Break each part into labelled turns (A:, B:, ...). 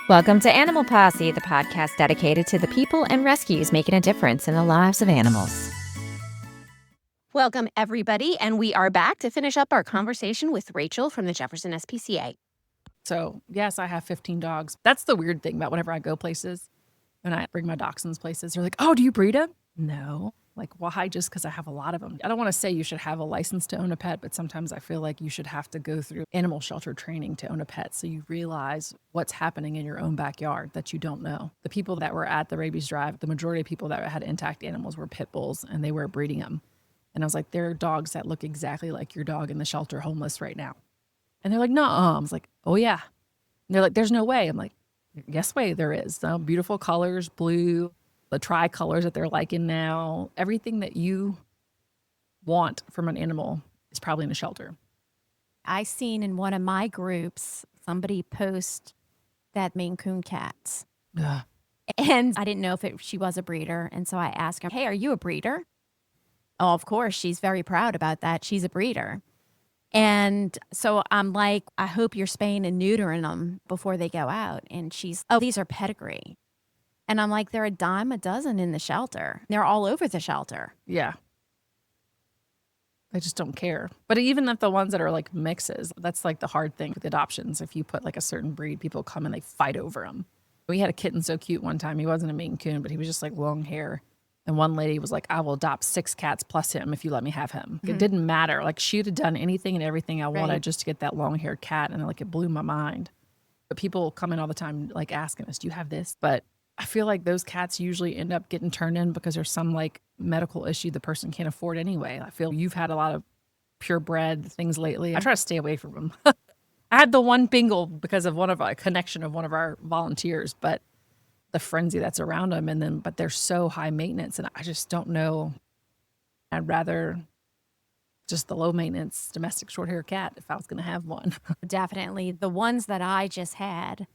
A: Welcome to Animal Posse, the podcast dedicated to the people and rescues making a difference in the lives of animals.
B: Welcome, everybody, and we are back to finish up our conversation with Rachel from the Jefferson SPCA.
C: So, yes, I have 15 dogs. That's the weird thing about whenever I go places, when I bring my dachshunds places, they're like, oh, do you breed them? No. Like, why? Just because I have a lot of them. I don't want to say you should have a license to own a pet, but sometimes I feel like you should have to go through animal shelter training to own a pet so you realize what's happening in your own backyard that you don't know. The people that were at the rabies drive, the majority of people that had intact animals were pit bulls, and they were breeding them. And I was like, there are dogs that look exactly like your dog in the shelter homeless right now. And they're like, no. I was like, oh, yeah. And they're like, there's no way. I'm like, yes, way there is. Beautiful colors, blue, the tricolors that they're liking now. Everything that you want from an animal is probably in a shelter.
D: I seen in one of my groups somebody post that Maine Coon cats.
C: Ugh.
D: And I didn't know if she was a breeder. And so I asked her, hey, are you a breeder? Oh, of course. She's very proud about that. She's a breeder. And so I'm like, I hope you're spaying and neutering them before they go out. And she's, oh, these are pedigree. And I'm like, they're a dime a dozen in the shelter. They're all over the shelter.
C: Yeah. I just don't care. But even if the ones that are like mixes, that's like the hard thing with adoptions. If you put like a certain breed, people come and they fight over them. We had a kitten so cute one time. He wasn't a Maine Coon, but he was just like long hair. And one lady was like, I will adopt 6 cats plus him if you let me have him. Mm-hmm. It didn't matter. Like, she'd have done anything and everything I wanted just to get that long-haired cat. And like, it blew my mind. But people come in all the time, like asking us, do you have this? But I feel like those cats usually end up getting turned in because there's some like medical issue the person can't afford anyway. I feel you've had a lot of purebred things lately. I try to stay away from them. I had the one bingle because of a connection of one of our volunteers, but the frenzy that's around them, but they're so high maintenance, and I just don't know. I'd rather just the low maintenance domestic short hair cat if I was going to have one.
D: Definitely. The ones that I just had,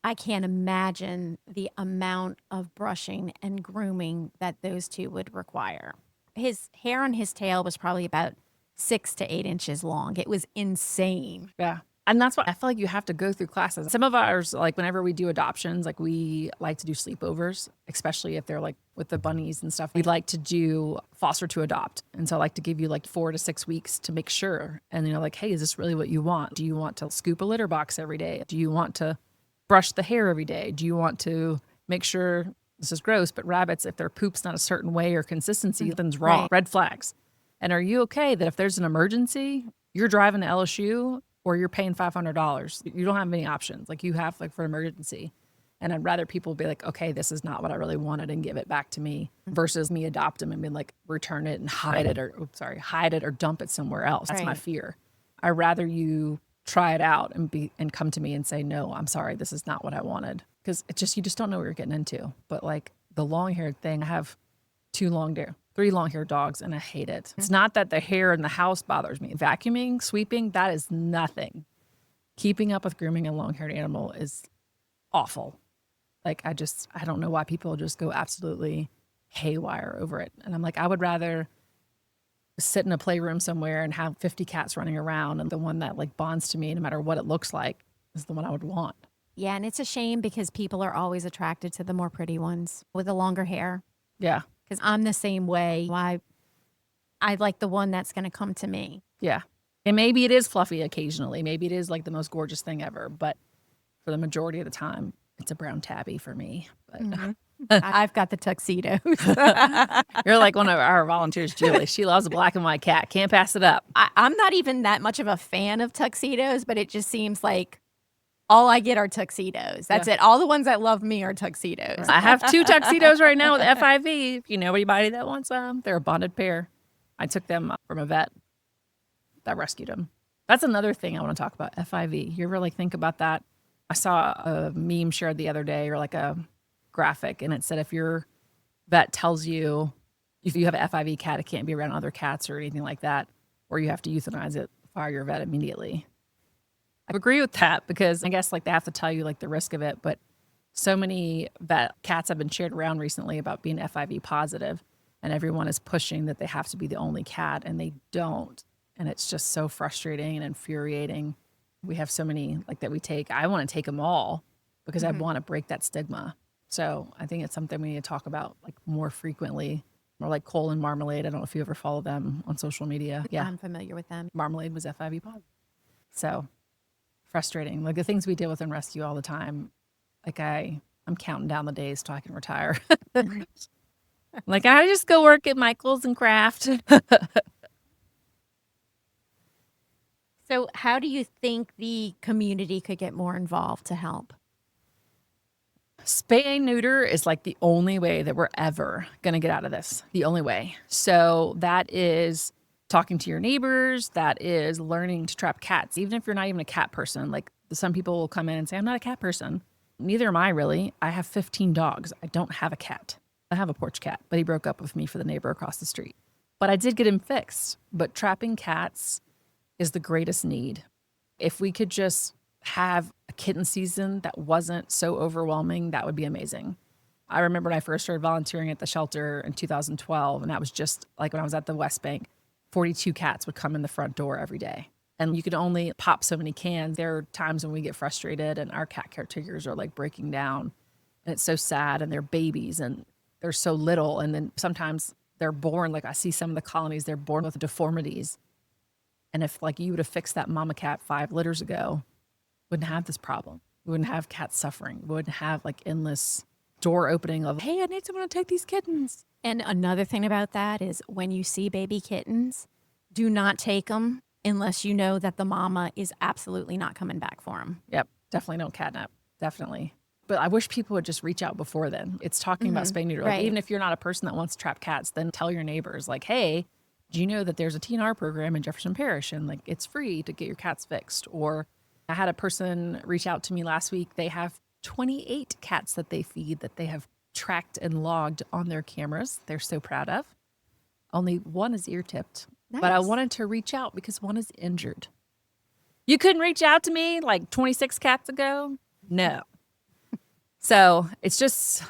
D: I can't imagine the amount of brushing and grooming that those two would require. His hair on his tail was probably about 6 to 8 inches long. It was insane.
C: Yeah. And that's what I feel like you have to go through classes. Some of ours, like whenever we do adoptions, like we like to do sleepovers, especially if they're like with the bunnies and stuff. We like to do foster to adopt. And so I like to give you like 4 to 6 weeks to make sure. And like, hey, is this really what you want? Do you want to scoop a litter box every day? Do you want to brush the hair every day? Do you want to make sure, this is gross, but rabbits, if their poop's not a certain way or consistency, something's wrong. Right. Red flags. And are you okay that if there's an emergency, you're driving to LSU or you're paying $500. You don't have many options. Like you have like for emergency. And I'd rather people be like, okay, this is not what I really wanted and give it back to me versus me adopt them and be like, return it and hide it or dump it somewhere else. That's my fear. I'd rather you try it out and come to me and say, no, I'm sorry, this is not what I wanted. Because it's just, you just don't know what you're getting into. But like the long haired thing, I have 3 long-haired dogs, and I hate it. It's not that the hair in the house bothers me. Vacuuming, sweeping, that is nothing. Keeping up with grooming a long-haired animal is awful. Like, I don't know why people just go absolutely haywire over it. And I'm like, I would rather sit in a playroom somewhere and have 50 cats running around, and the one that like bonds to me, no matter what it looks like, is the one I would want.
D: Yeah, and it's a shame because people are always attracted to the more pretty ones with the longer hair.
C: Yeah.
D: Because I'm the same way. I like the one that's going to come to me.
C: Yeah. And maybe it is fluffy occasionally. Maybe it is like the most gorgeous thing ever. But for the majority of the time, it's a brown tabby for me. But
D: I've got the tuxedos.
C: You're like one of our volunteers, Julie. She loves a black and white cat. Can't pass it up.
D: I'm not even that much of a fan of tuxedos, but it just seems like all I get are tuxedos. That's it. All the ones that love me are tuxedos.
C: I have 2 tuxedos right now with FIV. If you know anybody that wants them, they're a bonded pair. I took them from a vet that rescued them. That's another thing I want to talk about, FIV. You ever like think about that? I saw a meme shared the other day or like a graphic, and it said if your vet tells you if you have an FIV cat, it can't be around other cats or anything like that, or you have to euthanize it, fire your vet immediately. I agree with that because I guess like they have to tell you like the risk of it, but so many vet cats have been shared around recently about being FIV positive, and everyone is pushing that they have to be the only cat, and they don't. And it's just so frustrating and infuriating. We have so many like that we take. I want to take them all, because I want to break that stigma. So I think it's something we need to talk about like more frequently. Or like Cole and Marmalade. I don't know if you ever follow them on social media. Yeah.
D: I'm familiar with them.
C: Marmalade was FIV positive. So frustrating. Like the things we deal with in rescue all the time. Like I'm counting down the days till I can retire. Like I just go work at Michael's and craft.
D: So how do you think the community could get more involved to help?
C: Spay and neuter is like the only way that we're ever going to get out of this. The only way. So that is talking to your neighbors. That is learning to trap cats. Even if you're not even a cat person, like some people will come in and say, I'm not a cat person. Neither am I really. I have 15 dogs. I don't have a cat. I have a porch cat, but he broke up with me for the neighbor across the street. But I did get him fixed. But trapping cats is the greatest need. If we could just have a kitten season that wasn't so overwhelming, that would be amazing. I remember when I first started volunteering at the shelter in 2012, and that was just like when I was at the West Bank, 42 cats would come in the front door every day. And you could only pop so many cans. There are times when we get frustrated and our cat caretakers are like breaking down. And it's so sad, and they're babies and they're so little. And then sometimes they're born, like I see some of the colonies, they're born with deformities. And if like you would have fixed that mama cat 5 litters ago, wouldn't have this problem. We wouldn't have cats suffering. We wouldn't have like endless door opening of, hey, I need someone to take these kittens.
D: And another thing about that is when you see baby kittens, do not take them unless you know that the mama is absolutely not coming back for them.
C: Yep. Definitely don't catnap. Definitely. But I wish people would just reach out before then. It's talking about spay neuter. Like,
D: Right.
C: even if you're not a person that wants to trap cats, then tell your neighbors like, hey, do you know that there's a TNR program in Jefferson Parish and like it's free to get your cats fixed? Or I had a person reach out to me last week. They have 28 cats that they feed that they have tracked and logged on their cameras. They're so proud of. Only one is ear tipped. But I
D: Nice.
C: wanted to reach out because one is injured. You couldn't reach out to me like 26 cats ago? No. So it's just,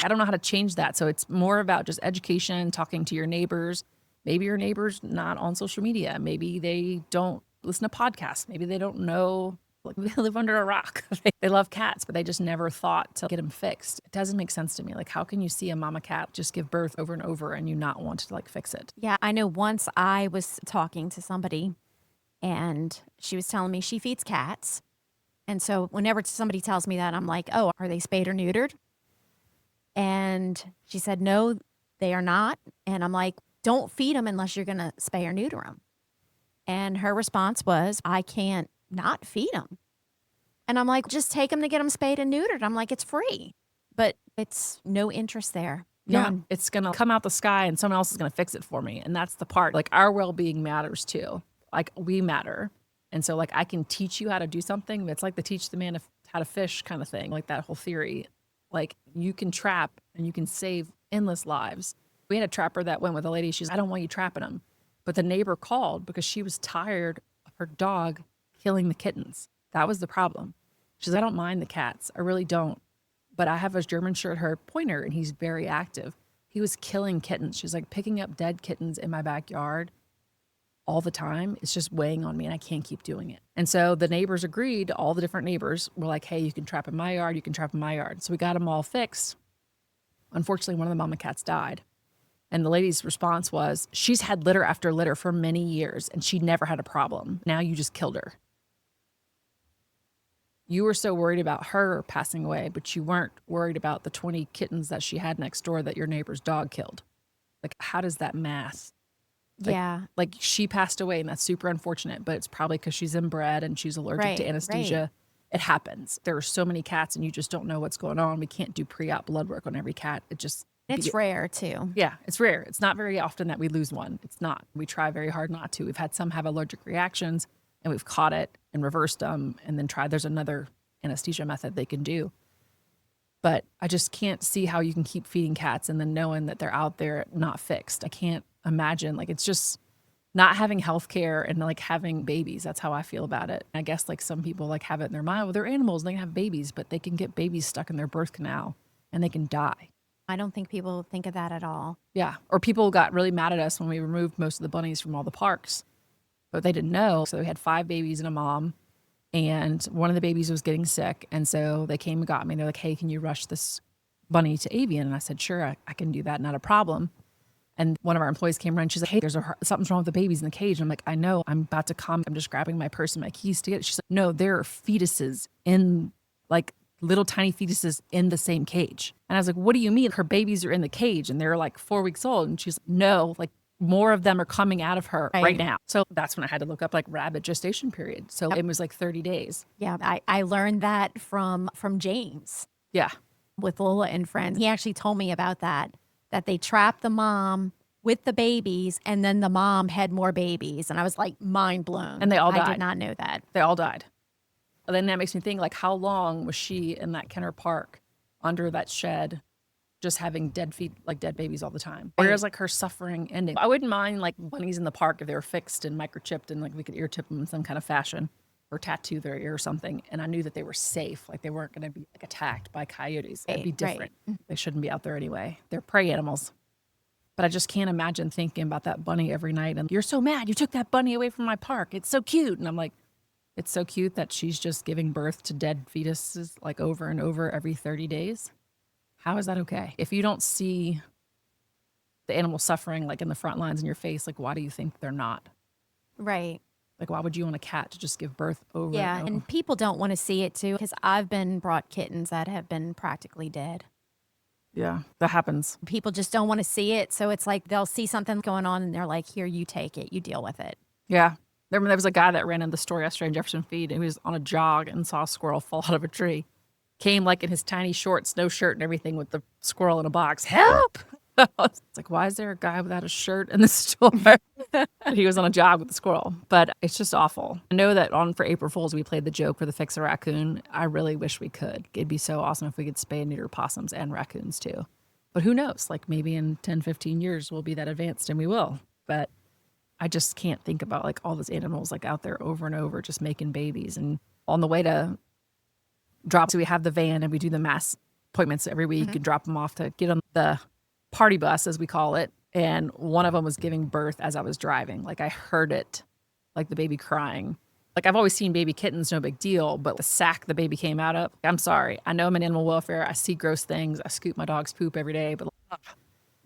C: I don't know how to change that. So it's more about just education, talking to your neighbors. Maybe your neighbor's not on social media. Maybe they don't listen to podcasts. Maybe they don't know, like they live under a rock. They love cats, but they just never thought to get them fixed. It doesn't make sense to me. Like, how can you see a mama cat just give birth over and over and you not want to like fix it?
D: Yeah, I know once I was talking to somebody and she was telling me she feeds cats. And so whenever somebody tells me that, I'm like, oh, are they spayed or neutered? And she said, no, they are not. And I'm like, don't feed them unless you're going to spay or neuter them. And her response was, I can't not feed them. And I'm like, just take them to get them spayed and neutered. I'm like, it's free. But it's no interest there. None.
C: Yeah, it's going to come out the sky and someone else is going to fix it for me. And that's the part. Like, our well-being matters too. Like, we matter. And so, like, I can teach you how to do something. It's like the teach the man how to fish kind of thing, like that whole theory. Like, you can trap and you can save endless lives. We had a trapper that went with a lady. She's, I don't want you trapping them. But the neighbor called because she was tired of her dog killing the kittens. That was the problem. She's, I don't mind the cats. I really don't. But I have a German short hair pointer and he's very active. He was killing kittens. She's like, picking up dead kittens in my backyard all the time. It's just weighing on me and I can't keep doing it. And so the neighbors agreed, all the different neighbors were like, hey, you can trap in my yard, you can trap in my yard. So we got them all fixed. Unfortunately, one of the mama cats died. And the lady's response was, she's had litter after litter for many years and she never had a problem. Now you just killed her. You were so worried about her passing away, but you weren't worried about the 20 kittens that she had next door that your neighbor's dog killed. Like, how does that math?
D: Yeah.
C: Like, she passed away and that's super unfortunate, but it's probably because she's inbred and she's allergic
D: Right,
C: to anesthesia.
D: right.
C: It happens. There are so many cats and you just don't know what's going on. We can't do pre-op blood work on every cat. It just...
D: It's rare too.
C: Yeah, it's rare. It's not very often that we lose one. It's not. We try very hard not to. We've had some have allergic reactions and we've caught it and reversed them and then tried. There's another anesthesia method they can do. But I just can't see how you can keep feeding cats and then knowing that they're out there not fixed. I can't imagine. Like, it's just not having health care and like having babies. That's how I feel about it. I guess like some people like have it in their mind, well, they're animals, they can have babies, but they can get babies stuck in their birth canal and they can die.
D: I don't think people think of that at all.
C: Yeah. Or people got really mad at us when we removed most of the bunnies from all the parks, but they didn't know. So we had 5 babies and a mom. And one of the babies was getting sick. And so they came and got me. They're like, hey, can you rush this bunny to avian? And I said, sure, I can do that. Not a problem. And one of our employees came around. She's like, hey, something's wrong with the babies in the cage. And I'm like, I know, I'm about to come. I'm just grabbing my purse and my keys to get it. She's like, no, there are fetuses in, like, little tiny fetuses in the same cage. And I was like, what do you mean? Her babies are in the cage and they're like 4 weeks old. And she's like, no, like more of them are coming out of her right now. So that's when I had to look up like rabbit gestation period. So it was like 30 days.
D: Yeah, I learned that from James.
C: Yeah.
D: With Lola and friends. He actually told me about that they trapped the mom with the babies and then the mom had more babies. And I was like mind blown.
C: And they all died.
D: I did not know that.
C: They all died. And then that makes me think, like, how long was she in that Kenner Park under that shed just having dead babies all the time? Whereas like her suffering ending. I wouldn't mind like bunnies in the park if they were fixed and microchipped and like we could ear tip them in some kind of fashion or tattoo their ear or something. And I knew that they were safe. Like they weren't going to be like attacked by coyotes. It'd be different. Right. They shouldn't be out there anyway. They're prey animals. But I just can't imagine thinking about that bunny every night. And you're so mad. You took that bunny away from my park. It's so cute. And I'm like, it's so cute that she's just giving birth to dead fetuses like over and over every 30 days. How is that okay? If you don't see the animal suffering like in the front lines in your face, like why do you think they're not?
D: Right.
C: Like why would you want a cat to just give birth over
D: Yeah,
C: and over?
D: and people don't want to see it too because I've been brought kittens that have been practically dead.
C: Yeah, that happens.
D: People just don't want to see it. So it's like they'll see something going on and they're like, here, you take it. You deal with it.
C: Yeah. There was a guy that ran in the store yesterday in Jefferson Feed and he was on a jog and saw a squirrel fall out of a tree. Came like in his tiny shorts, no shirt and everything with the squirrel in a box. Help! It's like, why is there a guy without a shirt in the store? He was on a jog with the squirrel. But it's just awful. I know that for April Fools, we played the joke for the Fix a Raccoon. I really wish we could. It'd be so awesome if we could spay and neuter possums and raccoons too. But who knows? Like maybe in 10, 15 years, we'll be that advanced and we will. But I just can't think about like all those animals like out there over and over just making babies. And on the way to drop, so we have the van and we do the mass appointments every week and drop them off to get on the party bus, as we call it. And one of them was giving birth as I was driving. Like I heard it, like the baby crying. Like I've always seen baby kittens, no big deal, but the sack the baby came out of, I'm sorry. I know I'm in animal welfare. I see gross things. I scoop my dog's poop every day, but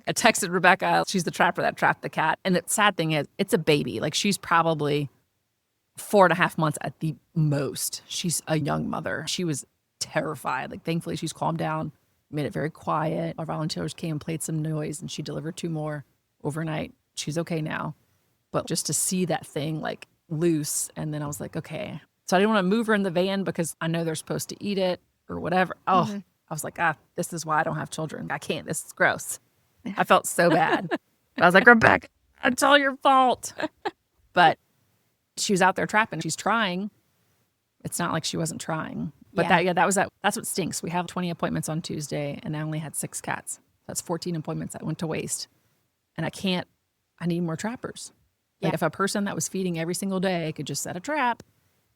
C: I texted Rebecca. She's the trapper that trapped the cat. And the sad thing is, it's a baby. Like she's probably 4.5 months at the most. She's a young mother. She was terrified. Like thankfully she's calmed down, made it very quiet. Our volunteers came and played some noise and she delivered 2 more overnight. She's okay now. But just to see that thing like loose. And then I was like, okay. So I didn't want to move her in the van because I know they're supposed to eat it or whatever. Oh, I was like, this is why I don't have children. I can't. This is gross. I felt so bad. I was like, Rebecca, it's all your fault. But she was out there trapping. She's trying. It's not like she wasn't trying. But that's what stinks. We have 20 appointments on Tuesday and I only had 6 cats. That's 14 appointments that went to waste. And I need more trappers. Like if a person that was feeding every single day could just set a trap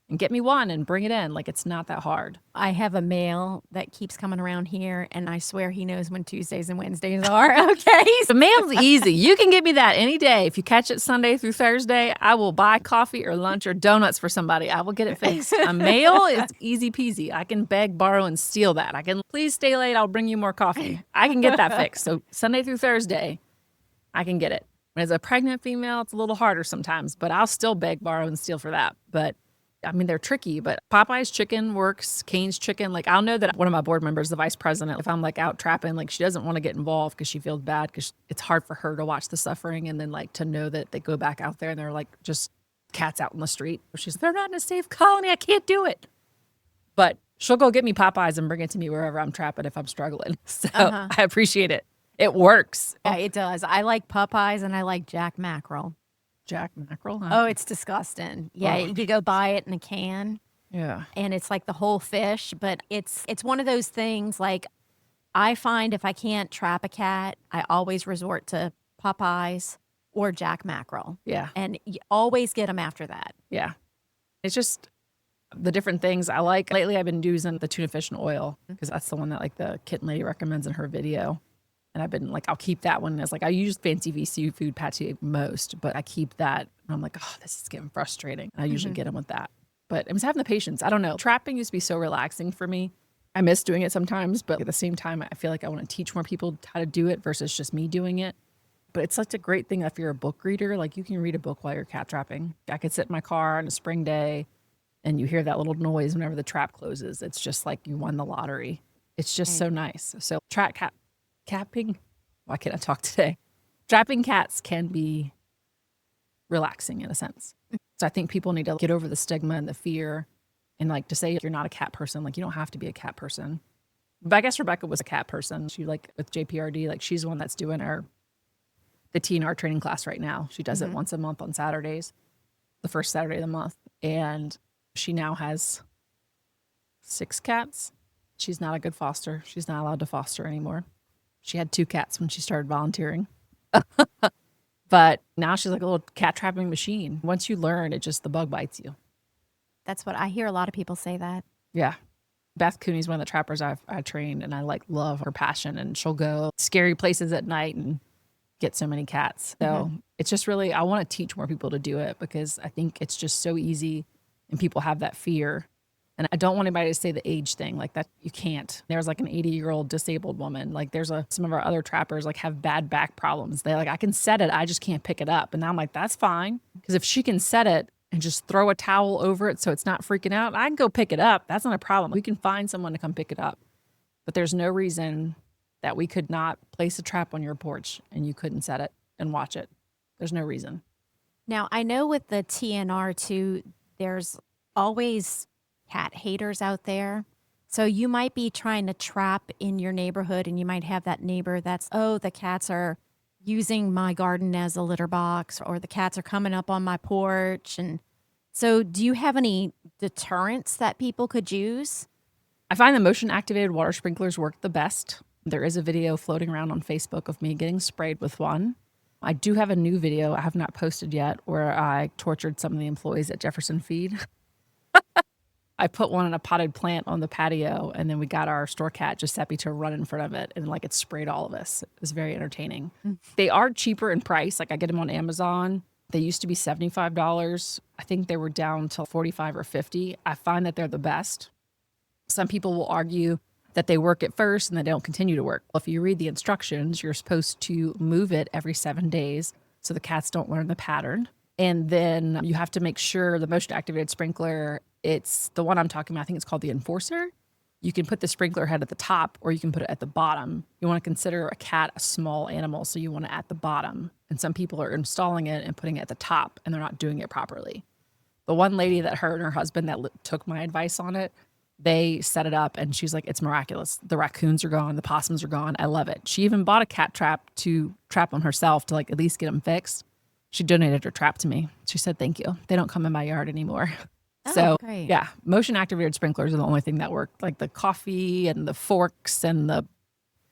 C: and get me one and bring it in, like it's not that hard.
D: I have a male that keeps coming around here and I swear he knows when Tuesdays and Wednesdays are. Okay.
C: The mail's easy. You can get me that any day. If you catch it Sunday through Thursday, I will buy coffee or lunch or donuts for somebody. I will get it fixed. A mail is easy peasy. I can beg, borrow, and steal that. I can, please stay late. I'll bring you more coffee. I can get that fixed. So Sunday through Thursday, I can get it. When it's a pregnant female, it's a little harder sometimes, but I'll still beg, borrow, and steal for that. But I mean, they're tricky, but Popeye's chicken works, Cane's chicken. Like I'll know that one of my board members, the vice president, if I'm like out trapping, like she doesn't want to get involved because she feels bad because it's hard for her to watch the suffering. And then like to know that they go back out there and they're like just cats out in the street. She's like, they're not in a safe colony. I can't do it. But she'll go get me Popeyes and bring it to me wherever I'm trapping if I'm struggling. So I appreciate it. It works.
D: Yeah, it does. I like Popeyes and I like Jack Mackerel.
C: Jack Mackerel? Huh?
D: Oh, it's disgusting. Yeah, you go buy it in a can.
C: Yeah.
D: And it's like the whole fish, but it's one of those things like I find if I can't trap a cat, I always resort to Popeyes or Jack Mackerel.
C: Yeah.
D: And you always get them after that.
C: Yeah. It's just the different things I like. Lately I've been using the tuna fish and oil because that's the one that like the kitten lady recommends in her video. And I've been like, I'll keep that one. It's like, I use Fancy V seafood pate most, but I keep that. And I'm like, oh, this is getting frustrating. And I usually get them with that. But I'm just having the patience. I don't know. Trapping used to be so relaxing for me. I miss doing it sometimes, but at the same time, I feel like I want to teach more people how to do it versus just me doing it. But it's such a great thing if you're a book reader. Like, you can read a book while you're cat trapping. I could sit in my car on a spring day and you hear that little noise whenever the trap closes. It's just like you won the lottery. It's just so nice. So capping, why can't I talk today? Trapping cats can be relaxing in a sense. So I think people need to get over the stigma and the fear, and like to say if you're not a cat person, like you don't have to be a cat person. But I guess Rebecca was a cat person. She like with JPRD, like she's the one that's doing the TNR training class right now. She does it once a month on Saturdays, the first Saturday of the month. And she now has 6 cats. She's not a good foster. She's not allowed to foster anymore. She had 2 cats when she started volunteering. But now she's like a little cat trapping machine. Once you learn, the bug bites you.
D: That's what I hear a lot of people say that.
C: Yeah. Beth Cooney's one of the trappers I trained, and I like love her passion, and she'll go scary places at night and get so many cats. So it's just really, I want to teach more people to do it because I think it's just so easy and people have that fear. And I don't want anybody to say the age thing like that. You can't. There's like an 80-year-old disabled woman. Like some of our other trappers like have bad back problems. They're like, I can set it, I just can't pick it up. And now I'm like, that's fine. Because if she can set it and just throw a towel over it so it's not freaking out, I can go pick it up. That's not a problem. We can find someone to come pick it up. But there's no reason that we could not place a trap on your porch and you couldn't set it and watch it. There's no reason.
D: Now, I know with the TNR too, there's always cat haters out there. So you might be trying to trap in your neighborhood and you might have that neighbor that's, oh, the cats are using my garden as a litter box, or the cats are coming up on my porch. And so do you have any deterrents that people could use?
C: I find the motion activated water sprinklers work the best. There is a video floating around on Facebook of me getting sprayed with one. I do have a new video I have not posted yet where I tortured some of the employees at Jefferson Feed. I put one in a potted plant on the patio, and then we got our store cat, Giuseppe, to run in front of it, and like it sprayed all of us. It was very entertaining. They are cheaper in price. Like I get them on Amazon. They used to be $75. I think they were down to $45 or $50. I find that they're the best. Some people will argue that they work at first and they don't continue to work. Well, if you read the instructions, you're supposed to move it every 7 days so the cats don't learn the pattern. And then you have to make sure the motion activated sprinkler, it's the one I'm talking about, I think it's called the Enforcer. You can put the sprinkler head at the top or you can put it at the bottom. You want to consider a cat a small animal, so you want it at the bottom. And some people are installing it and putting it at the top and they're not doing it properly. The one lady that her and her husband that took my advice on it, they set it up and she's like, it's miraculous. The raccoons are gone. The possums are gone. I love it. She even bought a cat trap to trap them herself to like at least get them fixed. She donated her trap to me. She said, thank you. They don't come in my yard anymore. So
D: great.
C: yeah, motion activated sprinklers are the only thing that work. Like the coffee and the forks and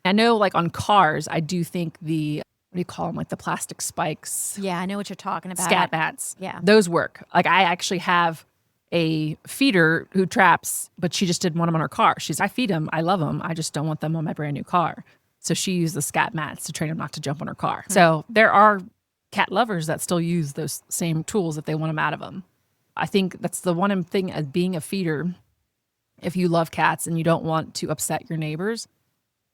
C: I know like on cars, I do think what do you call them? Like the plastic spikes.
D: Yeah, I know what you're talking about.
C: Scat mats.
D: Yeah.
C: Those work. Like I actually have a feeder who traps, but she just didn't want them on her car. I feed them. I love them. I just don't want them on my brand new car. So she used the scat mats to train them not to jump on her car. So there are cat lovers that still use those same tools if they want them out of them. I think that's the one thing as being a feeder. If you love cats and you don't want to upset your neighbors,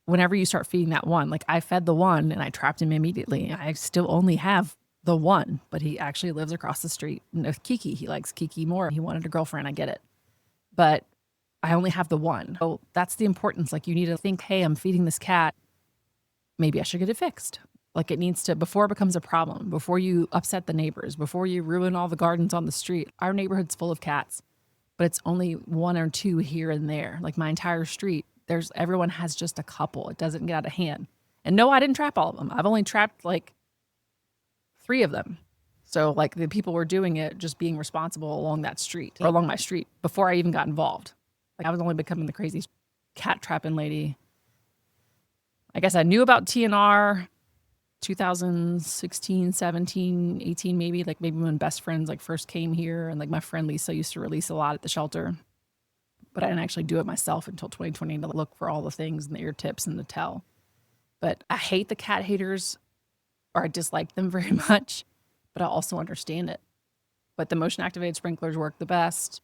C: whenever you start feeding that one, like I fed the one and I trapped him immediately. I still only have the one, but he actually lives across the street. And with Kiki, he likes Kiki more. He wanted a girlfriend. I get it. But I only have the one. So that's the importance. Like you need to think, hey, I'm feeding this cat. Maybe I should get it fixed. Like it needs to, before it becomes a problem, before you upset the neighbors, before you ruin all the gardens on the street. Our neighborhood's full of cats, but it's only 1 or 2 here and there. Like my entire street, everyone has just a couple. It doesn't get out of hand. And no, I didn't trap all of them. I've only trapped like 3 of them. So like the people were doing it, just being responsible along that street or along my street before I even got involved. Like I was only becoming the crazy cat trapping lady. I guess I knew about TNR 2016, 17, 18, maybe when Best Friends like first came here, and like my friend Lisa used to release a lot at the shelter, but I didn't actually do it myself until 2020 to look for all the things and the ear tips and the tell. But I hate the cat haters, or I dislike them very much, but I also understand it. But the motion activated sprinklers work the best.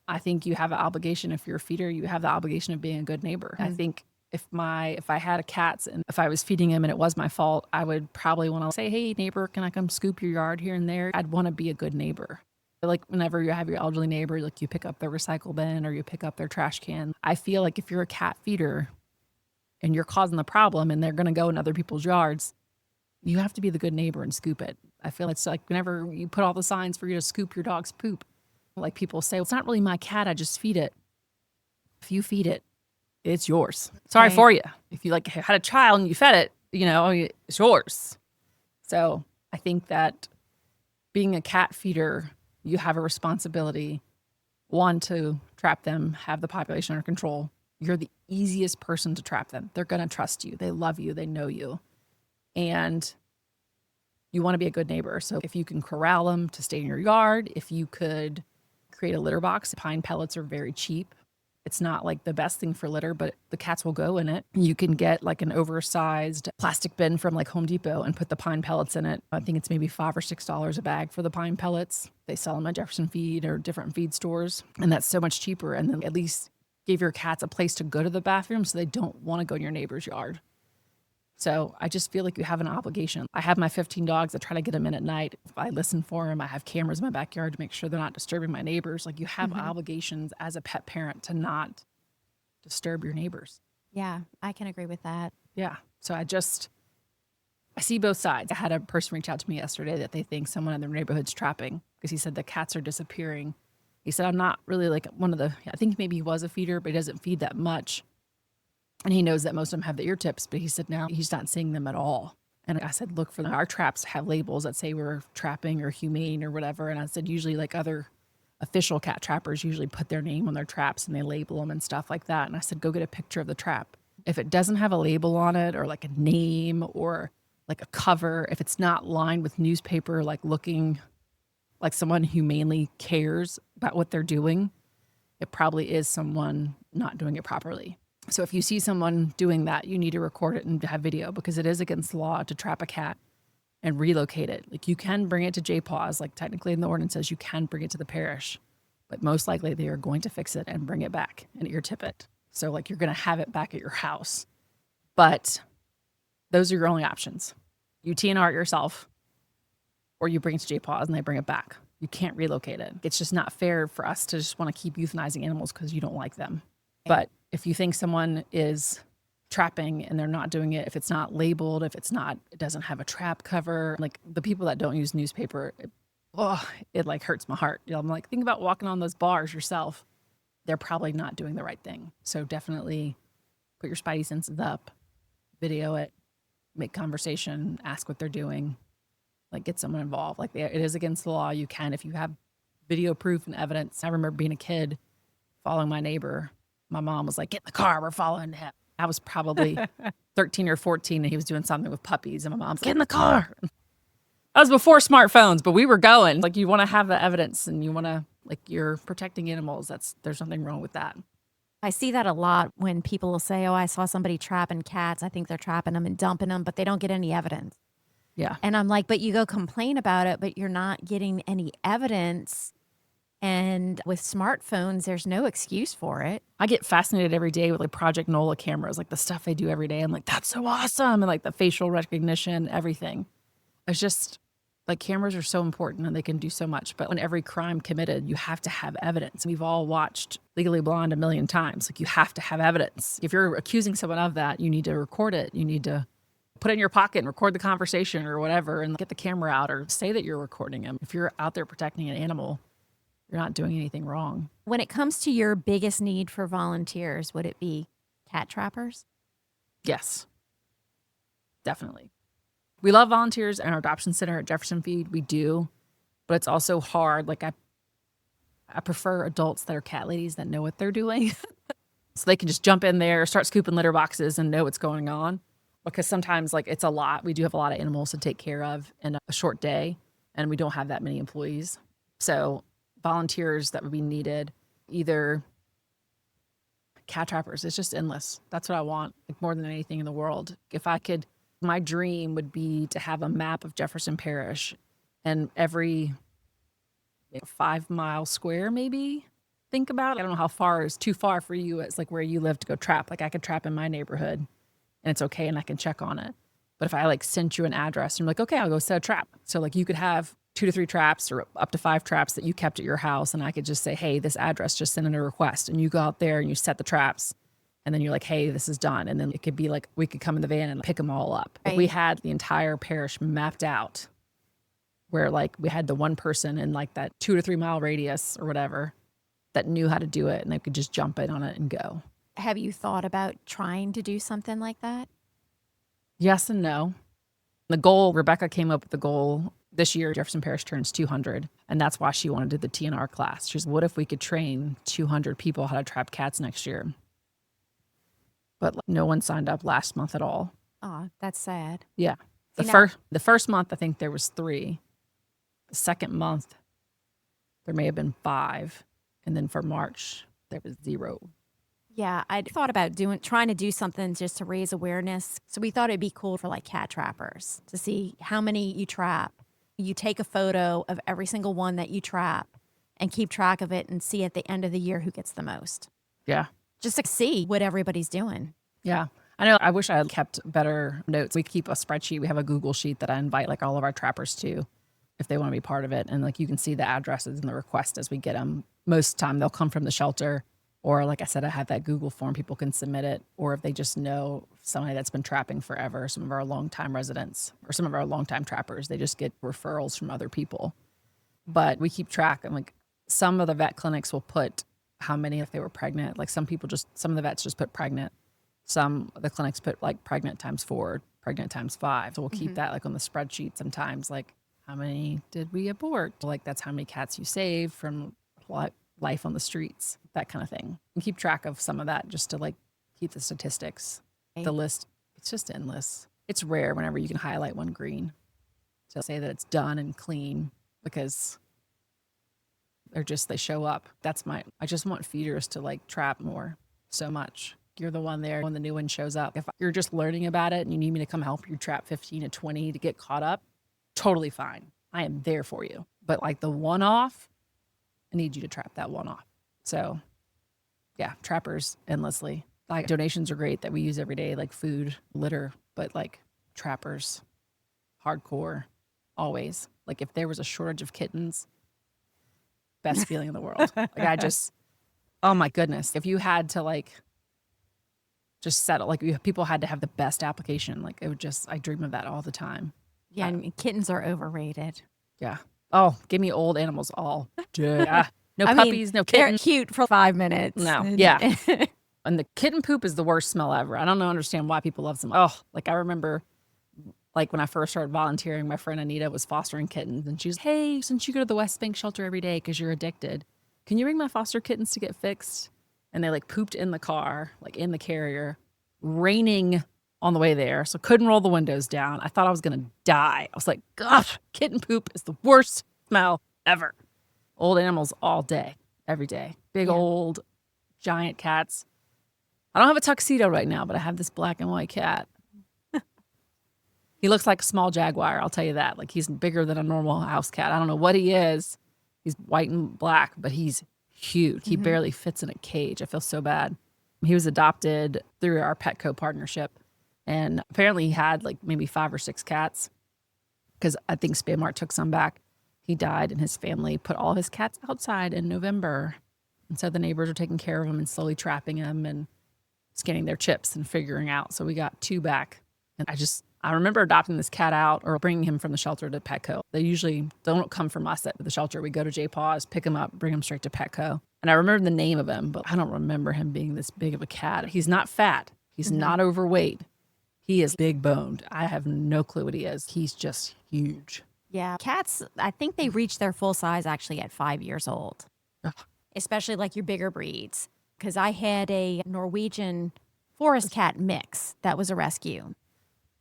C: I think you have an obligation. If you're a feeder, you have the obligation of being a good neighbor. I think if I had a cat and if I was feeding him and it was my fault, I would probably want to say, hey, neighbor, can I come scoop your yard here and there? I'd want to be a good neighbor. Like whenever you have your elderly neighbor, like you pick up their recycle bin or you pick up their trash can. I feel like if you're a cat feeder and you're causing the problem and they're going to go in other people's yards, you have to be the good neighbor and scoop it. I feel it's like whenever you put all the signs for you to scoop your dog's poop, like people say, well, it's not really my cat, I just feed it. If you feed it, it's yours. Sorry for you. If you like had a child and you fed it, it's yours. So I think that being a cat feeder, you have a responsibility, one, to trap them, have the population under control. You're the easiest person to trap them. They're going to trust you. They love you. They know you. And you want to be a good neighbor. So if you can corral them to stay in your yard, if you could create a litter box, pine pellets are very cheap. It's not like the best thing for litter, but the cats will go in it. You can get like an oversized plastic bin from like Home Depot and put the pine pellets in it. I think it's maybe $5 or $6 a bag for the pine pellets. They sell them at Jefferson Feed or different feed stores. And that's so much cheaper. And then at least give your cats a place to go to the bathroom so they don't want to go in your neighbor's yard. So I just feel like you have an obligation. I have my 15 dogs. I try to get them in at night. If I listen for them, I have cameras in my backyard to make sure they're not disturbing my neighbors. Like you have obligations as a pet parent to not disturb your neighbors.
D: Yeah, I can agree with that.
C: Yeah. So I see both sides. I had a person reach out to me yesterday that they think someone in their neighborhood's trapping because he said the cats are disappearing. He said, I'm not really like I think maybe he was a feeder, but he doesn't feed that much. And he knows that most of them have the ear tips, but he said now he's not seeing them at all. And I said, look for them. Our traps have labels that say we're trapping or humane or whatever. And I said, usually like other official cat trappers usually put their name on their traps and they label them and stuff like that. And I said, go get a picture of the trap. If it doesn't have a label on it or like a name or like a cover, if it's not lined with newspaper, like looking like someone humanely cares about what they're doing, it probably is someone not doing it properly. So if you see someone doing that, you need to record it and have video because it is against the law to trap a cat and relocate it. Like you can bring it to JPAWS, like technically in the ordinance says you can bring it to the parish, but most likely they are going to fix it and bring it back and ear tip it. So like you're going to have it back at your house. But those are your only options. You TNR it yourself or you bring it to JPAWS and they bring it back. You can't relocate it. It's just not fair for us to just want to keep euthanizing animals because you don't like them. But if you think someone is trapping and they're not doing it, if it's not labeled, if it doesn't have a trap cover, like the people that don't use newspaper, it like hurts my heart. I'm like, think about walking on those bars yourself. They're probably not doing the right thing. So definitely put your spidey senses up, video it, make conversation, ask what they're doing, like get someone involved. Like it is against the law. You can, if you have video proof and evidence. I remember being a kid following my neighbor. My mom was like, get in the car, we're following him. I was probably 13 or 14 and he was doing something with puppies and my mom's, get in the car. That was before smartphones, but we were going. Like you want to have the evidence and you want to, like you're protecting animals. There's nothing wrong with that.
D: I see that a lot when people will say, oh, I saw somebody trapping cats. I think they're trapping them and dumping them, but they don't get any evidence.
C: Yeah.
D: And I'm like, but you go complain about it, but you're not getting any evidence. And with smartphones, there's no excuse for it.
C: I get fascinated every day with like Project NOLA cameras, like the stuff they do every day. I'm like, that's so awesome. And like the facial recognition, everything. It's just like cameras are so important and they can do so much. But when every crime committed, you have to have evidence. We've all watched Legally Blonde a million times. Like you have to have evidence. If you're accusing someone of that, you need to record it. You need to put it in your pocket and record the conversation or whatever and get the camera out or say that you're recording them. If you're out there protecting an animal, you're not doing anything wrong.
D: When it comes to your biggest need for volunteers, would it be cat trappers?
C: Yes, definitely. We love volunteers in our adoption center at Jefferson Feed. We do, but it's also hard. Like I prefer adults that are cat ladies that know what they're doing. So they can just jump in there, start scooping litter boxes and know what's going on. Because sometimes like it's a lot. We do have a lot of animals to take care of in a short day and we don't have that many employees. So volunteers that would be needed, either cat trappers, it's just endless. That's what I want, like more than anything in the world. If I could, my dream would be to have a map of Jefferson Parish and every 5 mile square, maybe think about. I don't know how far is too far for you. It's like where you live to go trap. Like I could trap in my neighborhood and it's okay and I can check on it. But if I like sent you an address and you're like, okay, I'll go set a trap. So like you could have 2 to 3 traps or up to 5 traps that you kept at your house. And I could just say, hey, this address, just send in a request. And you go out there and you set the traps. And then you're like, hey, this is done. And then it could be like, we could come in the van and pick them all up.
D: Right.
C: We had the entire parish mapped out where like we had the one person in like that 2 to 3 mile radius or whatever that knew how to do it. And they could just jump in on it and go.
D: Have you thought about trying to do something like that?
C: Yes and no. The goal, Rebecca came up with the goal this year. Jefferson Parish turns 200. And that's why she wanted to do the TNR class. She's, what if we could train 200 people how to trap cats next year? But like, no one signed up last month at all.
D: Oh, that's sad.
C: Yeah.
D: See, now-
C: The first month, I think there was 3. The second month, there may have been 5. And then for March, there was 0.
D: Yeah, I thought about trying to do something just to raise awareness. So we thought it'd be cool for like cat trappers to see how many you trap. You take a photo of every single one that you trap and keep track of it and see at the end of the year who gets the most.
C: Yeah.
D: Just to see what everybody's doing.
C: Yeah. I know. I wish I had kept better notes. We keep a spreadsheet. We have a Google sheet that I invite like all of our trappers to if they want to be part of it. And like you can see the addresses and the requests as we get them. Most of the time they'll come from the shelter. Or like I said, I have that Google form. People can submit it. Or if they just know somebody that's been trapping forever, some of our longtime residents or some of our longtime trappers, they just get referrals from other people. But we keep track. And like some of the vet clinics will put how many if they were pregnant. Like some of the vets just put pregnant. Some of the clinics put like pregnant times 4, pregnant times 5. So we'll keep that like on the spreadsheet sometimes, like how many did we abort? Like that's how many cats you saved from life on the streets, that kind of thing. And keep track of some of that just to like keep the statistics. The list, it's just endless. It's rare whenever you can highlight one green to say that it's done and clean because they show up. I just want feeders to like trap more so much. You're the one there when the new one shows up. If you're just learning about it and you need me to come help you trap 15 to 20 to get caught up, totally fine. I am there for you. But like the one-off, I need you to trap that one-off. So yeah, trappers endlessly. Like donations are great that we use every day, like food, litter, but like trappers, hardcore, always. Like if there was a shortage of kittens, best feeling in the world. Like oh my goodness. If you had to like just settle, like people had to have the best application. Like I dream of that all the time.
D: Yeah, and kittens are overrated.
C: Yeah. Oh, give me old animals all day. No
D: I mean,
C: puppies, no kittens.
D: They're cute for 5 minutes.
C: No, yeah. And the kitten poop is the worst smell ever. I don't understand why people love them. Oh, like I remember like when I first started volunteering, my friend Anita was fostering kittens and she's, hey, since you go to the West Bank shelter every day because you're addicted, can you bring my foster kittens to get fixed? And they like pooped in the car, like in the carrier, raining on the way there. So couldn't roll the windows down. I thought I was going to die. I was like, gosh, kitten poop is the worst smell ever. Old animals all day, every day. Big old giant cats. I don't have a tuxedo right now, but I have this black and white cat. He looks like a small jaguar, I'll tell you that. Like he's bigger than a normal house cat. I don't know what he is. He's white and black, but he's huge. He barely fits in a cage. I feel so bad. He was adopted through our Petco partnership. And apparently he had like maybe 5 or 6 cats because I think Spay Mart took some back. He died and his family put all his cats outside in November. And so the neighbors are taking care of him and slowly trapping him and scanning their chips and figuring out. So we got 2 back. And I remember adopting this cat out or bringing him from the shelter to Petco. They usually don't come from us at the shelter. We go to J-Paws, pick him up, bring him straight to Petco. And I remember the name of him, but I don't remember him being this big of a cat. He's not fat. He's not overweight. He is big boned. I have no clue what he is. He's just huge.
D: Yeah. Cats, I think they reach their full size actually at 5 years old, especially like your bigger breeds. Because I had a Norwegian forest cat mix that was a rescue.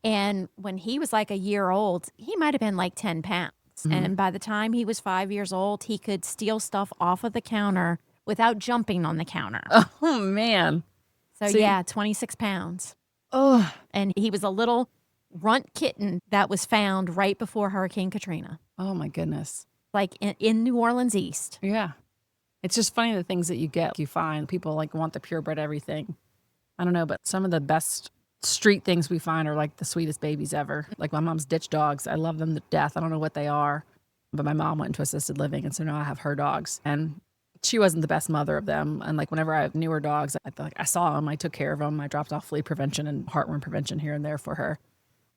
D: And when he was like a year old, he might have been like 10 pounds. And by the time he was 5 years old, he could steal stuff off of the counter without jumping on the counter.
C: Oh, man.
D: So yeah, 26 pounds.
C: Oh.
D: And he was a little runt kitten that was found right before Hurricane Katrina,
C: Oh, my goodness.
D: like in New Orleans East.
C: Yeah. It's just funny the things that you get, you find. People like want the purebred everything. I don't know, but some of the best street things we find are like the sweetest babies ever. Like my mom's ditch dogs. I love them to death. I don't know what they are, but my mom went into assisted living, and so now I have her dogs. And she wasn't the best mother of them. And like whenever I have newer dogs, I saw them, I took care of them. I dropped off flea prevention and heartworm prevention here and there for her.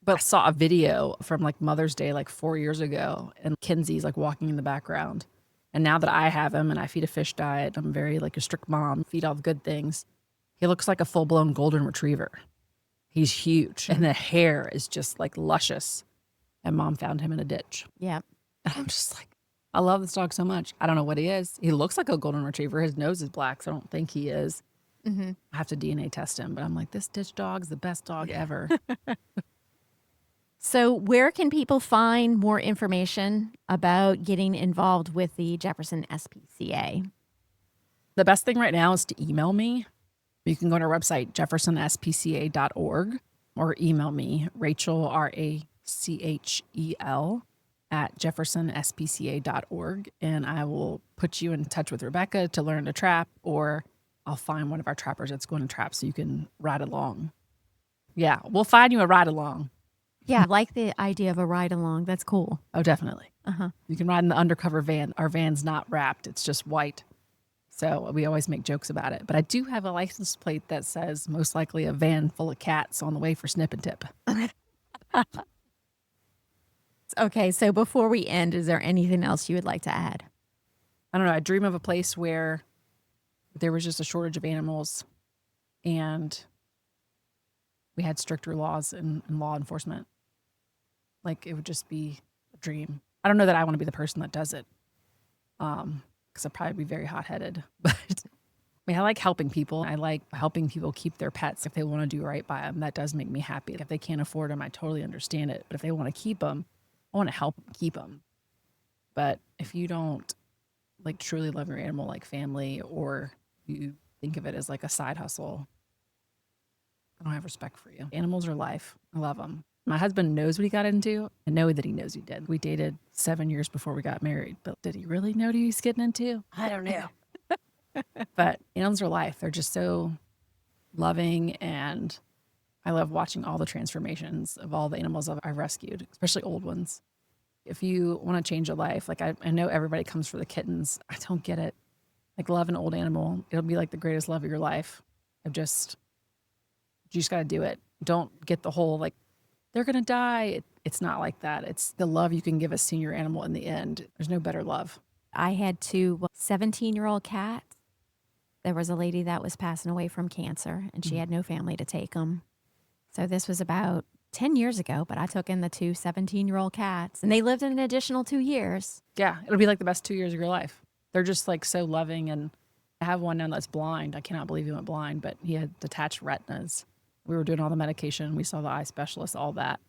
C: But I saw a video from like Mother's Day like 4 years ago, and Kinsey's like walking in the background. And now that I have him and I feed a fish diet, I'm very like a strict mom, feed all the good things. He looks like a full-blown golden retriever. He's huge. And the hair is just like luscious. And Mom found him in a ditch.
D: Yeah.
C: And I'm just like, I love this dog so much. I don't know what he is. He looks like a golden retriever. His nose is black, so I don't think he is.
D: Mm-hmm.
C: I have to DNA test him, but I'm like, this ditch dog's the best dog ever.
D: So where can people find more information about getting involved with the Jefferson SPCA?
C: The best thing right now is to email me. You can go to our website, jeffersonspca.org, or email me, Rachel, Rachel, at jeffersonspca.org, and I will put you in touch with Rebecca to learn to trap, or I'll find one of our trappers that's going to trap so you can ride along. Yeah, we'll find you a ride along.
D: Yeah, I like the idea of a ride along. That's cool.
C: Oh, definitely.
D: Uh-huh.
C: You can ride in the undercover van. Our van's not wrapped. It's just white. So we always make jokes about it. But I do have a license plate that says most likely a van full of cats on the way for snip and tip.
D: Okay, so before we end, is there anything else you would like to add?
C: I don't know. I dream of a place where there was just a shortage of animals and we had stricter laws and law enforcement. Like, it would just be a dream. I don't know that I want to be the person that does it, because I'd probably be very hot-headed. But I mean, I like helping people. I like helping people keep their pets if they want to do right by them. That does make me happy. If they can't afford them, I totally understand it. But if they want to keep them, I want to help them keep them. But if you don't like truly love your animal like family, or you think of it as like a side hustle, I don't have respect for you. Animals are life. I love them. My husband knows what he got into. I know that he knows he did. We dated 7 years before we got married, but did he really know what he was getting into? I don't know. But animals are life. They're just so loving, and I love watching all the transformations of all the animals I've rescued, especially old ones. If you want to change a life, like I know everybody comes for the kittens. I don't get it. Like, love an old animal, it'll be like the greatest love of your life. You just got to do it. Don't get the whole like, they're going to die. It's not like that. It's the love you can give a senior animal in the end. There's no better love.
D: I had 2 17-year-old cats. There was a lady that was passing away from cancer, and she had no family to take them. So this was about 10 years ago, but I took in the 2 17-year-old cats, and they lived an additional 2 years.
C: Yeah, it'll be like the best 2 years of your life. They're just like so loving. And I have one now that's blind. I cannot believe he went blind, but he had detached retinas. We were doing all the medication. We saw the eye specialist, all that.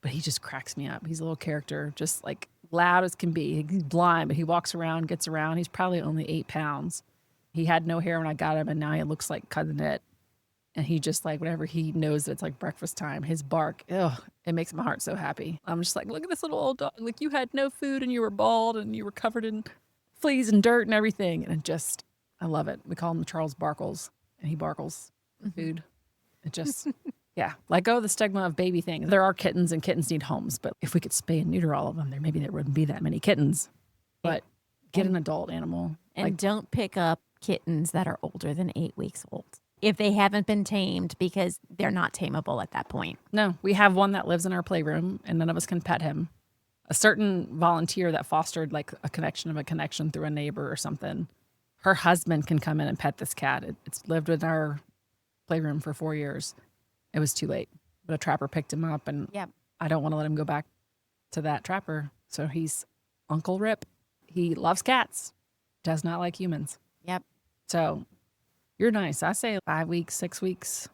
C: But he just cracks me up. He's a little character, just like loud as can be. He's blind, but he walks around, gets around. He's probably only 8 pounds. He had no hair when I got him, and now he looks like Cousin It. And he just like, whenever he knows that it's like breakfast time, his bark, it makes my heart so happy. I'm just like, look at this little old dog. Like, you had no food and you were bald and you were covered in fleas and dirt and everything. And I love it. We call him Charles Barkles, and he barkles food. It just, yeah, let go of the stigma of baby things. There are kittens, and kittens need homes, but if we could spay and neuter all of them, there wouldn't be that many kittens. But get an adult animal.
D: And don't pick up kittens that are older than 8 weeks old if they haven't been tamed, because they're not tameable at that point.
C: No, we have one that lives in our playroom, and none of us can pet him. A certain volunteer that fostered like a connection through a neighbor or something, her husband can come in and pet this cat. It's lived in our playroom for 4 years. It was too late, but a trapper picked him up, and I don't want to let him go back to that trapper. So he's Uncle Rip. He loves cats, does not like humans.
D: Yep.
C: So you're nice. I say 5 weeks, 6 weeks.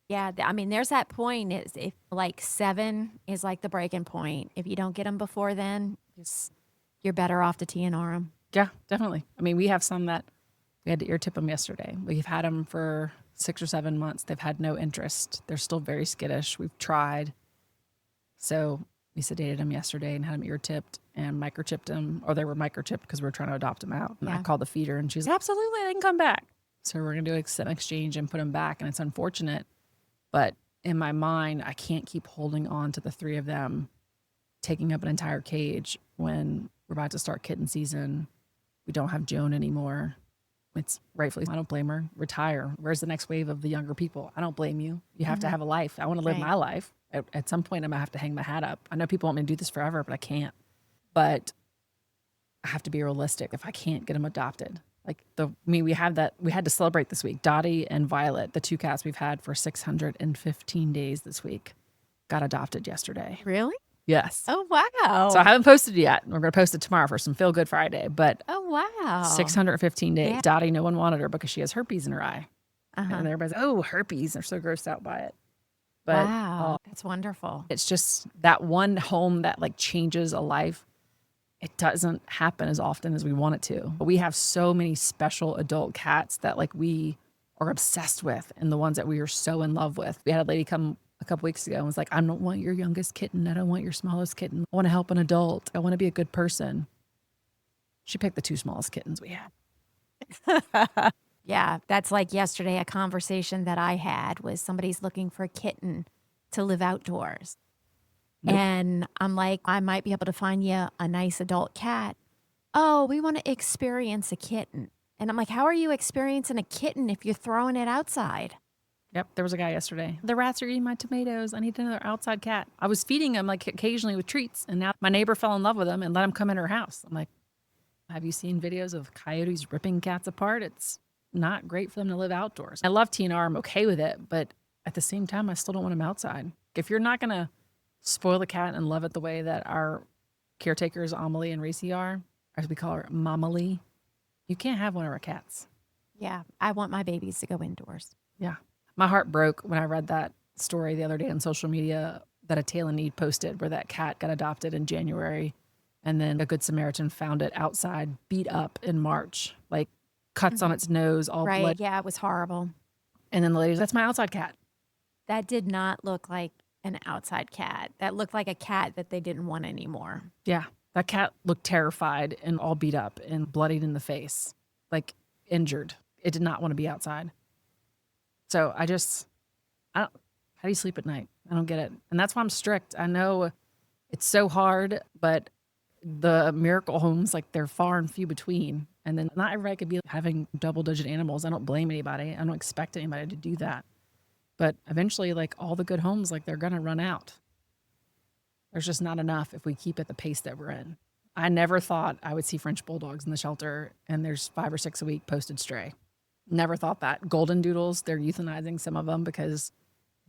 D: Yeah, I mean, there's that point. Is if like 7 is like the breaking point. If you don't get them before then, you're better off to TNR them.
C: Yeah, definitely. I mean, we have some that we had to ear tip them yesterday. We've had them for 6 or 7 months. They've had no interest. They're still very skittish. We've tried. So we sedated them yesterday and had them ear tipped. and microchipped them, or they were microchipped because we were trying to adopt them out. And I
D: Yeah.
C: called the feeder and she's like, absolutely, they can come back. So we're going to do an exchange and put them back. And it's unfortunate, but in my mind, I can't keep holding on to the 3 of them, taking up an entire cage when we're about to start kitten season. We don't have Joan anymore. It's rightfully, I don't blame her. Retire. Where's the next wave of the younger people? I don't blame you. You have to have a life. I want to live
D: Right.
C: my life. At some point, I'm going to have to hang my hat up. I know people want me to do this forever, but I can't. But I have to be realistic. If I can't get them adopted, we had to celebrate this week. Dottie and Violet, the 2 cats we've had for 615 days this week, got adopted yesterday.
D: Really?
C: Yes.
D: Oh, wow.
C: So I haven't posted it yet. We're going to post it tomorrow for some Feel Good Friday. But
D: Oh, wow.
C: 615 days.
D: Yeah.
C: Dottie, no one wanted her because she has herpes in her eye.
D: Uh-huh.
C: And everybody's like, oh, herpes. They're so grossed out by it. But
D: Wow. That's wonderful.
C: it's just that one home that changes a life. It doesn't happen as often as we want it to. But we have so many special adult cats that we are obsessed with, and the ones that we are so in love with. We had a lady come a couple weeks ago and was like, I don't want your youngest kitten. I don't want your smallest kitten. I want to help an adult. I want to be a good person. She picked the 2 smallest kittens we had.
D: Yeah, that's like yesterday, a conversation that I had was somebody's looking for a kitten to live outdoors.
C: Nope.
D: And I'm like, I might be able to find you a nice adult cat. Oh, we want to experience a kitten. And I'm like, how are you experiencing a kitten if you're throwing it outside?
C: Yep, there was a guy yesterday. The rats are eating my tomatoes. I need another outside cat. I was feeding him occasionally with treats, and now my neighbor fell in love with him and let him come in her house. I'm like, have you seen videos of coyotes ripping cats apart? It's not great for them to live outdoors. I love TNR. I'm okay with it, but at the same time, I still don't want them outside. If you're not going to spoil the cat and love it the way that our caretakers, Amelie and Racy are, as we call her, Mamalie, you can't have one of our cats.
D: Yeah, I want my babies to go indoors.
C: Yeah. My heart broke when I read that story the other day on social media that a Tail in Need posted where that cat got adopted in January and then a Good Samaritan found it outside, beat up in March, cuts on its nose, all
D: Right.
C: blood.
D: Yeah, it was horrible.
C: And then the lady's, that's my outside cat.
D: That did not look like an outside cat. That looked like a cat that they didn't want anymore.
C: Yeah. That cat looked terrified and all beat up and bloodied in the face, injured. It did not want to be outside. So how do you sleep at night? I don't get it. And that's why I'm strict. I know it's so hard, but the miracle homes, they're far and few between. And then not everybody could be having double-digit animals. I don't blame anybody. I don't expect anybody to do that. But eventually, all the good homes, they're going to run out. There's just not enough if we keep at the pace that we're in. I never thought I would see French bulldogs in the shelter, and there's 5 or 6 a week posted stray. Never thought that. Golden doodles, they're euthanizing some of them because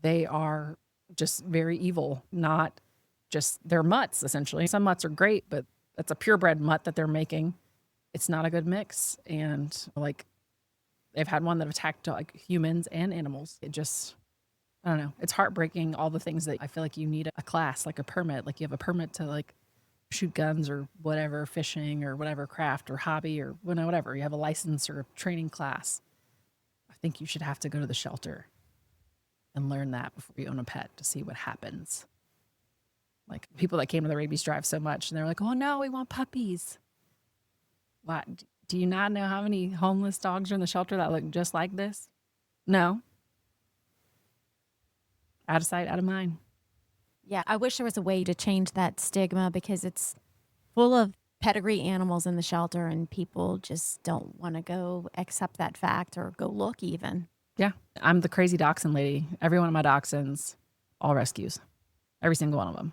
C: they are just very evil, not just, they're mutts, essentially. Some mutts are great, but that's a purebred mutt that they're making. It's not a good mix. And they've had one that attacked humans and animals. It just, I don't know. It's heartbreaking, all the things that I feel you need a class, a permit. You have a permit to shoot guns or whatever, fishing or whatever, craft or hobby or whatever. You have a license or a training class. I think you should have to go to the shelter and learn that before you own a pet to see what happens. People that came to the rabies drive so much and they're like, oh no, we want puppies. What? Do you not know how many homeless dogs are in the shelter that look just like this? No. Out of sight, out of mind.
D: Yeah, I wish there was a way to change that stigma because it's full of pedigree animals in the shelter and people just don't want to go accept that fact or go look even.
C: Yeah. I'm the crazy dachshund lady. Every one of my dachshunds, all rescues. Every single one of them.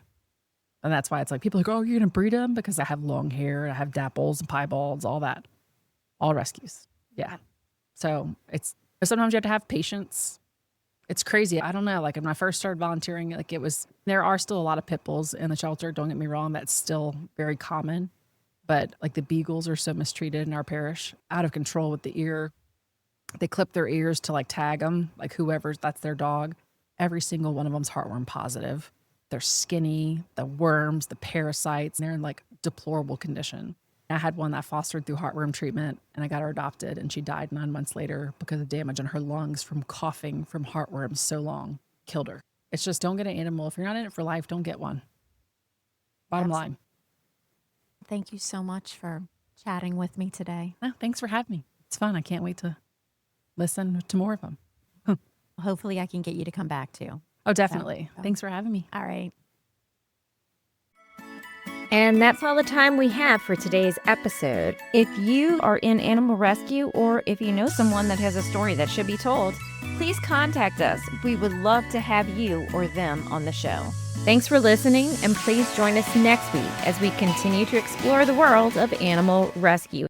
C: And that's why it's people are like, oh, you're going to breed them? Because I have long hair, I have dapples and piebalds, all that. All rescues. Yeah. So sometimes you have to have patience. It's crazy. I don't know. When I first started volunteering, there are still a lot of pit bulls in the shelter. Don't get me wrong. That's still very common. But the beagles are so mistreated in our parish, out of control with the ear. They clip their ears to tag them, whoever's, that's their dog. Every single one of them's heartworm positive. They're skinny, the worms, the parasites, and they're in deplorable condition. I had one that fostered through heartworm treatment and I got her adopted and she died 9 months later because of damage on her lungs from coughing from heartworms so long. Killed her. It's just don't get an animal. If you're not in it for life, don't get one. Bottom line.
D: Thank you so much for chatting with me today.
C: Oh, thanks for having me. It's fun. I can't wait to listen to more of them.
D: Hopefully I can get you to come back too.
C: Oh, definitely. Thanks for having me.
D: All right.
A: And that's all the time we have for today's episode. If you are in animal rescue or if you know someone that has a story that should be told, please contact us. We would love to have you or them on the show. Thanks for listening, and please join us next week as we continue to explore the world of animal rescue.